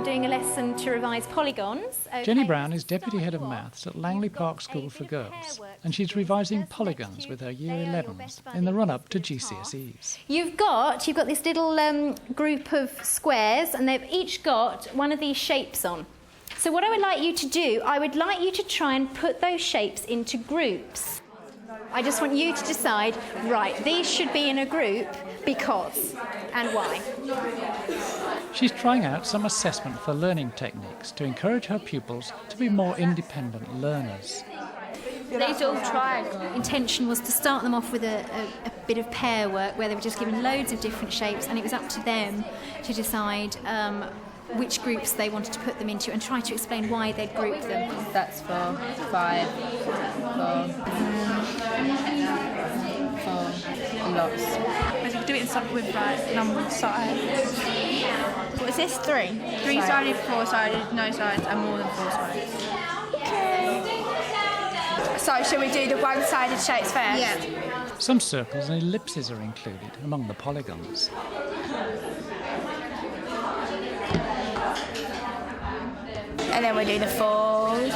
doing a lesson to revise polygons. Okay. Jenny Brown is Deputy Head of Maths at Langley Park School for Girls, and she's revising polygons with her Year 11s in the run-up to GCSEs. You've got this little group of squares, and they've each got one of these shapes on. So what I would like you to do, I would like you to try and put those shapes into groups. I just want you to decide, right, these should be in a group because, and why. She's trying out some assessment for learning techniques to encourage her pupils to be more independent learners. These are all triangles. Intention was to start them off with a bit of pair work where they were just given loads of different shapes, and it was up to them to decide which groups they wanted to put them into and try to explain why they'd grouped them. That's for 5, for lots. I could do it in something with like number of sides. What is this? 3? 3-sided, 4-sided, no sides, and more than 4 sides. Okay. So shall we do the one-sided shapes first? Yeah. Some circles and ellipses are included among the polygons. And then we do the 4s.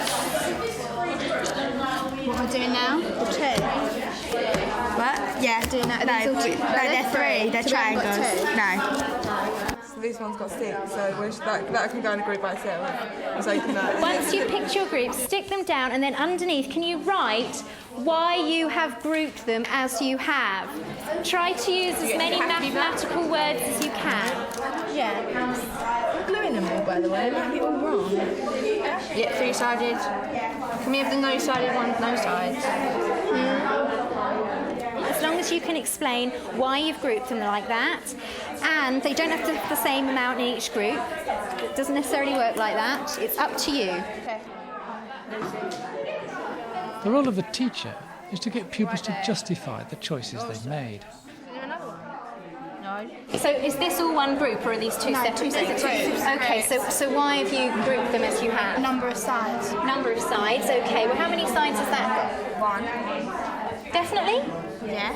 What we're doing now? The 2. What? Yeah. Doing that. No, they're 3. They're triangles. No. So this one's got 6, so that can go in a group by itself. So you can, Once you've picked your groups, stick them down, and then underneath, can you write why you have grouped them as you have? Try to use as many mathematical words as you can. Yeah. We're gluing them all, by the way. Might be all wrong. Yeah, 3-sided. Can we have the no-sided ones, no sides? As long as you can explain why you've grouped them like that, and they don't have to have the same amount in each group. It doesn't necessarily work like that. It's up to you. Okay. The role of the teacher is to get pupils to justify the choices they've made. No. So is this all one group, or are these two separate groups? Okay, so why have you grouped them as you have? Number of sides. Number of sides, okay. Well, how many sides has that got? 1. Definitely? Yeah.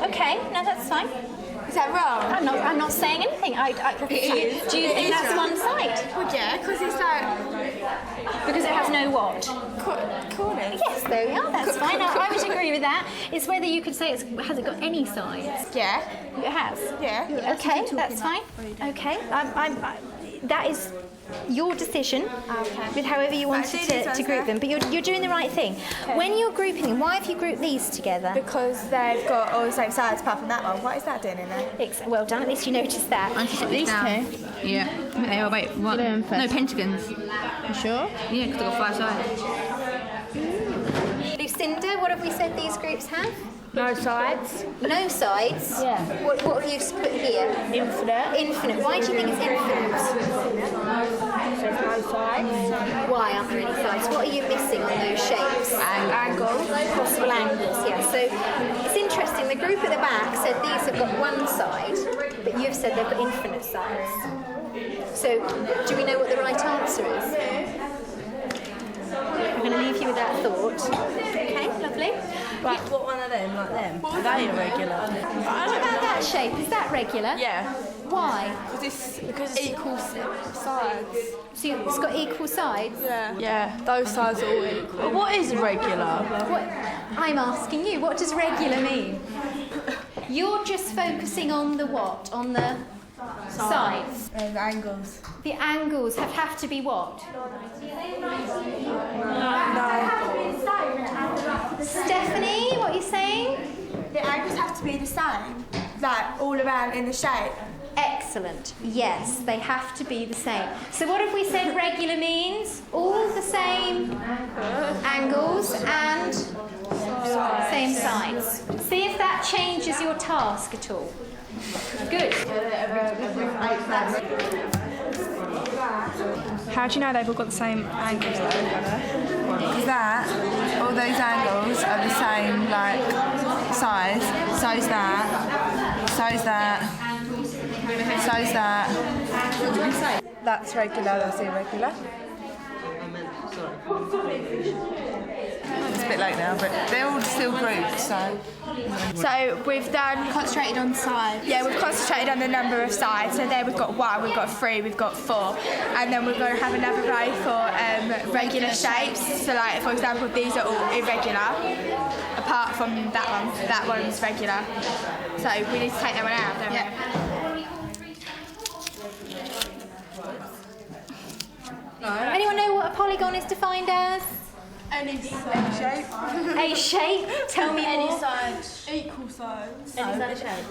Okay, no, that's fine. Is that wrong? I'm not saying anything. Do you think that's one side? Well, yeah, because it's like... Because it has no what? Corners. Yes, there we are, that's fine. I would agree with that. It's whether you could say has it got any sides? Yeah. It has? Yeah. Okay, that's fine. Okay, that is your decision with however you wanted to group them, but you're doing the right thing. Okay. When you're grouping them, why have you grouped these together? Because they've got all the same sides apart from that one. What is that doing in there? Well done, at least you noticed that. These two? Yeah. Hey, oh wait, what? No, pentagons. You sure? Yeah, because they've got 5 sides. Lucinda, what have we said these groups have? No sides. No sides? Yeah. What have you put here? Infinite. Infinite. Why do you think it's infinite? So no sides. Why aren't there any sides? What are you missing on those shapes? Angles. Possible angles, yeah. So it's interesting, the group at the back said these have got one side, but you've said they've got infinite sides. So do we know what the right answer is? I'm going to leave you with that thought. Okay, lovely. But what one of them, like them? Are they irregular? What about that shape? Is that regular? Yeah. Why? Because it's equal sides. So it's got equal sides? Yeah. Yeah, those sides are all equal. What is irregular? What? I'm asking you, what does regular mean? You're just focusing on the what? On the sides? And angles. The angles have to be what? Stephanie, what are you saying? The angles have to be the same, like all around in the shape. Excellent. Yes, they have to be the same. So what have we said regular means? All the same angles and same sides. See if that changes your task at all. Good. How do you know they've all got the same angles though? Because all those angles are the same, like, size. So's that. So's that. So's that. What did you say? That's regular, that's irregular. It's a bit late now, but they're all still grouped, so... So we've done... Concentrated on sides. Yeah, we've concentrated on the number of sides. So there we've got 1, we've got 3, we've got 4. And then we're going to have another row for regular shapes. So like, for example, these are all irregular, apart from that one. That one's regular. So we need to take that one out, don't we? Anyone know what a polygon is defined as? Any shape. A shape? Tell me Any more. sides. Equal sides. Any side shape.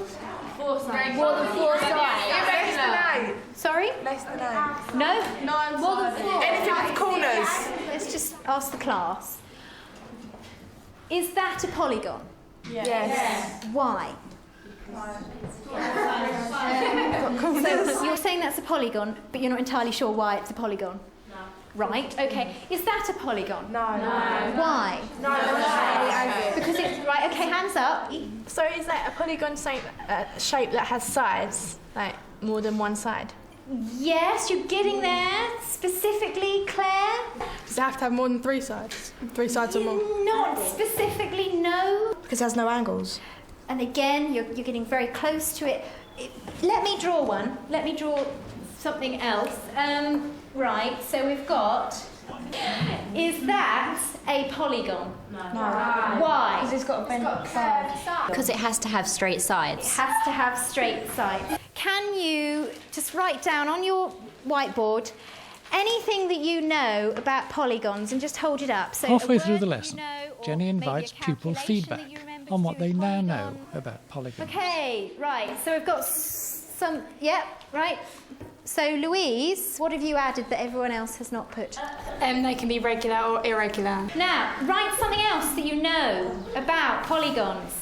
4 sides. More than 4 sides. Less than 8. Sorry? Less than 8. No? 9 More than 4. Anything with corners. Let's just ask the class. Is that a polygon? Yes. Why? So you're saying that's a polygon, but you're not entirely sure why it's a polygon? No. Right, okay. Is that a polygon? No. Why? No. Because it's... Right, okay, hands up. So is that a polygon shape that has sides, like more than one side? Yes, you're getting there. Specifically, Claire? Does it have to have more than 3 sides? 3 sides or more? Not specifically, no. Because it has no angles. And again, you're getting very close to it. Let me draw one. Let me draw something else. Right, so we've got... Is that a polygon? No. Why? Because it's got a bent side. Because it has to have straight sides. It has to have straight sides. Can you just write down on your whiteboard anything that you know about polygons and just hold it up? So Halfway a through word the that lesson, you know, or Jenny maybe a invites pupil calculation feedback that you remember on to what do they with now polygon. know about polygons. Okay, right, so we've got some... Yep, right. So Louise, what have you added that everyone else has not put? They can be regular or irregular. Now, write something else that you know about polygons.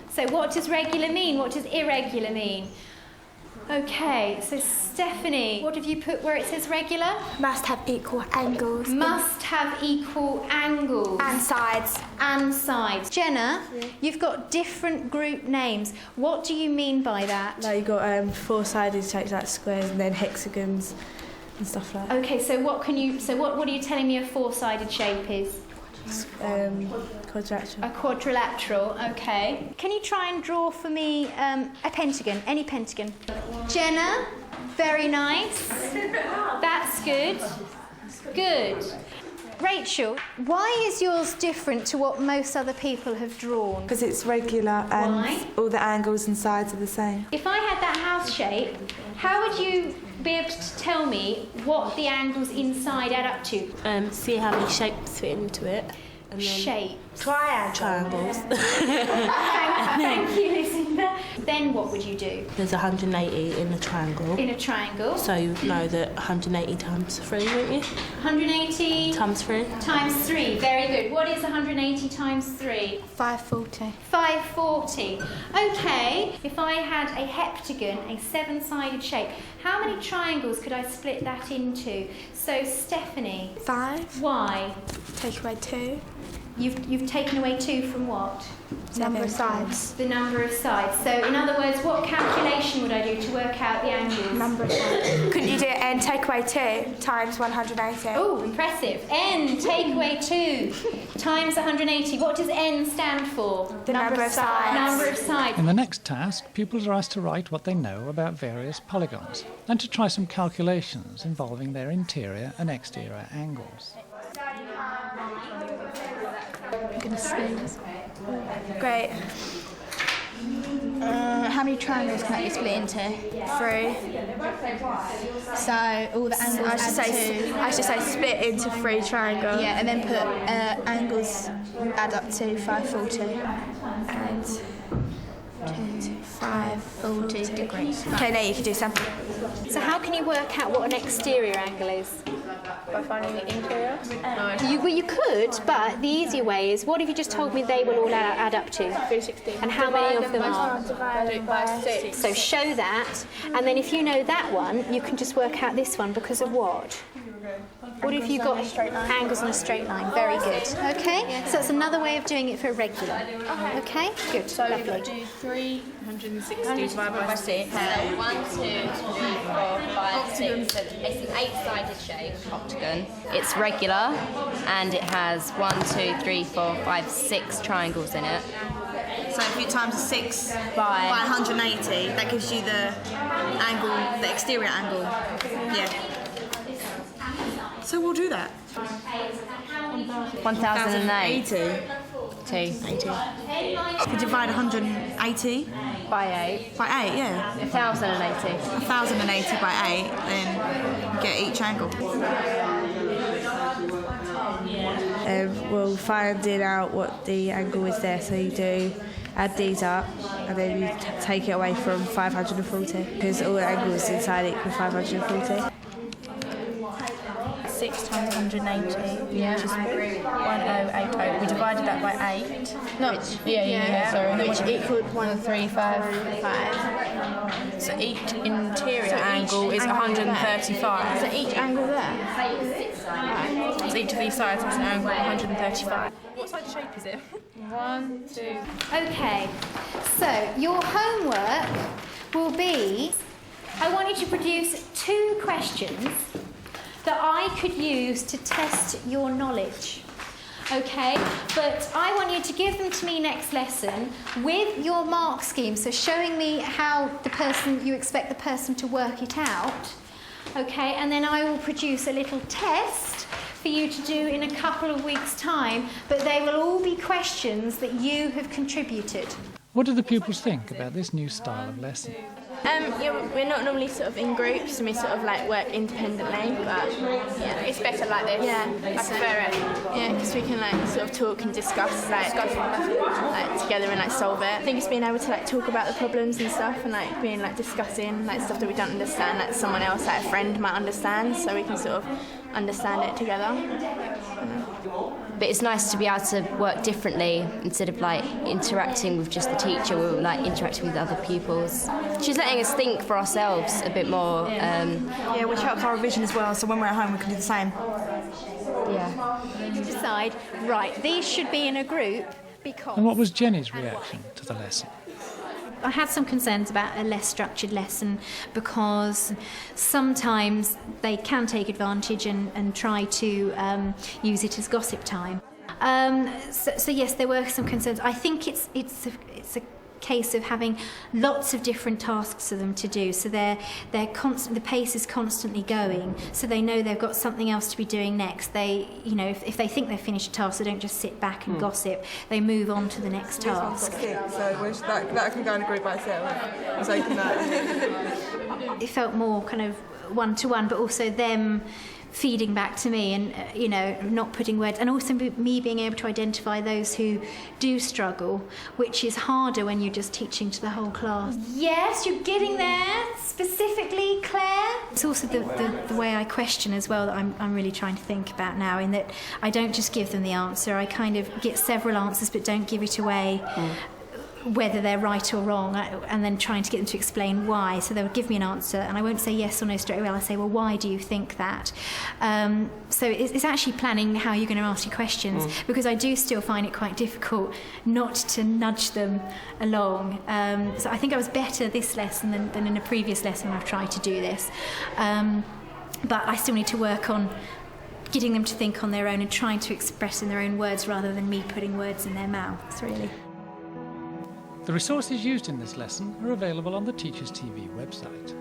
So what does regular mean? What does irregular mean? Okay, so Stephanie, what have you put where it says regular? Must have equal angles. Must have equal angles. And sides. And sides. Jenna, you've got different group names. What do you mean by that? Like you've got 4-sided shapes like squares and then hexagons and stuff like that. Okay, so what are you telling me a 4-sided shape is? Quadrilateral. A quadrilateral, okay. Can you try and draw for me a pentagon, any pentagon? Jenna, very nice. That's good. Good. Rachel, why is yours different to what most other people have drawn? Because it's regular and Why? all the angles and sides are the same. If I had that house shape, how would you be able to tell me what the angles inside add up to? See how many shapes fit into it. And then Shape. triangles. Thank you, Lucinda. Then what would you do? There's 180 in the triangle. In a triangle. So you know that 180 times 3, won't you? 180 Times 3. times 3. Very good. What is 180 times 3? 540. 540. Okay, if I had a heptagon, a 7-sided shape, how many triangles could I split that into? So, Stephanie. 5. Why? Take away 2. You've taken away 2 from what? Number of sides. The number of sides. So, in other words, what calculation would I do to work out the angles? Number of sides. Couldn't you do it and take away 2 times 180? Oh, impressive. N, take away 2 times 180. What does N stand for? The number of sides. Number of sides. In the next task, pupils are asked to write what they know about various polygons and to try some calculations involving their interior and exterior angles. I'm going to sneeze. Great. How many triangles can that be split into? 3. So all the angles I should say split into 3 triangles. Yeah, and then put angles add up to 540. And 540 degrees. Okay, now you can do something. So how can you work out what an exterior angle is? By finding the interior? You could, but the easier way is, what have you just told me they will all add up to? 360. And how many of them are? Divided by 6. So show that, and then if you know that one, you can just work out this one because of what? What if you got angles on a straight line? Very good. Okay, so it's another way of doing it for regular. Okay, good, lovely. Do 360 divided by 6. 1, 2, 3, 4, 5, 6. So it's an 8-sided shape, octagon. It's regular and it has 1, 2, 3, 4, 5, 6 triangles in it. So if you times 6 by 180, that gives you the angle, the exterior angle. Yeah. So we'll do that. 1,080. 80. If you divide 180 By 8. by 8, yeah. 1,080. 1,080 by 8, then you get each angle. Well, finding out what the angle is there, so you do add these up and then you take it away from 540 because all the angles inside equal 540. 6 times 180, Yeah. which is 1080. We divided that by 8. No, sorry. Which equaled 1,355. So each interior angle is 135. So each angle there. So each of these sides has an angle of 135. What side shape is it? 1, 2. Okay, so your homework will be, I want you to produce 2 questions that I could use to test your knowledge. Okay, but I want you to give them to me next lesson with your mark scheme, so showing me how you expect the person to work it out. Okay, and then I will produce a little test for you to do in a couple of weeks' time, but they will all be questions that you have contributed. What do the pupils think about this new style of lesson? Yeah, we're not normally sort of in groups and we sort of like work independently, but yeah, It's better like this. yeah, I prefer it. Yeah, because we can like sort of talk and discuss like together and like solve it. I think it's being able to like talk about the problems and stuff and like being like discussing like stuff that we don't understand, like someone else, like a friend might understand, so we can sort of understand it together. But it's nice to be able to work differently instead of like interacting with just the teacher. We're like interacting with other pupils. She's letting us think for ourselves a bit more. Yeah, which helps our revision as well, so when we're at home we can do the same. Yeah. You decide, right, these should be in a group because... And what was Jenny's reaction to the lesson? I had some concerns about a less structured lesson because sometimes they can take advantage and try to use it as gossip time. So yes, there were some concerns. I think it's a case of having lots of different tasks for them to do, so the pace is constantly going, so they know they've got something else to be doing next. They, you know, if they think they've finished a task, they don't just sit back and gossip, they move on to the next This one's task. got 6, so that can go in a group by itself. So you can It felt more kind of one-to-one, but also them feeding back to me and, you know, not putting words, and also me being able to identify those who do struggle, which is harder when you're just teaching to the whole class. Yes, you're getting there, specifically, Claire. It's also the way I question as well that I'm really trying to think about now, in that I don't just give them the answer, I kind of get several answers but don't give it away. Whether they're right or wrong, and then trying to get them to explain why. So they'll give me an answer and I won't say yes or no straight away. I'll say, well, why do you think that? So it's actually planning how you're going to ask your questions, because I do still find it quite difficult not to nudge them along. So I think I was better this lesson than in a previous lesson when I've tried to do this. But I still need to work on getting them to think on their own and trying to express in their own words rather than me putting words in their mouths, really. The resources used in this lesson are available on the Teachers TV website.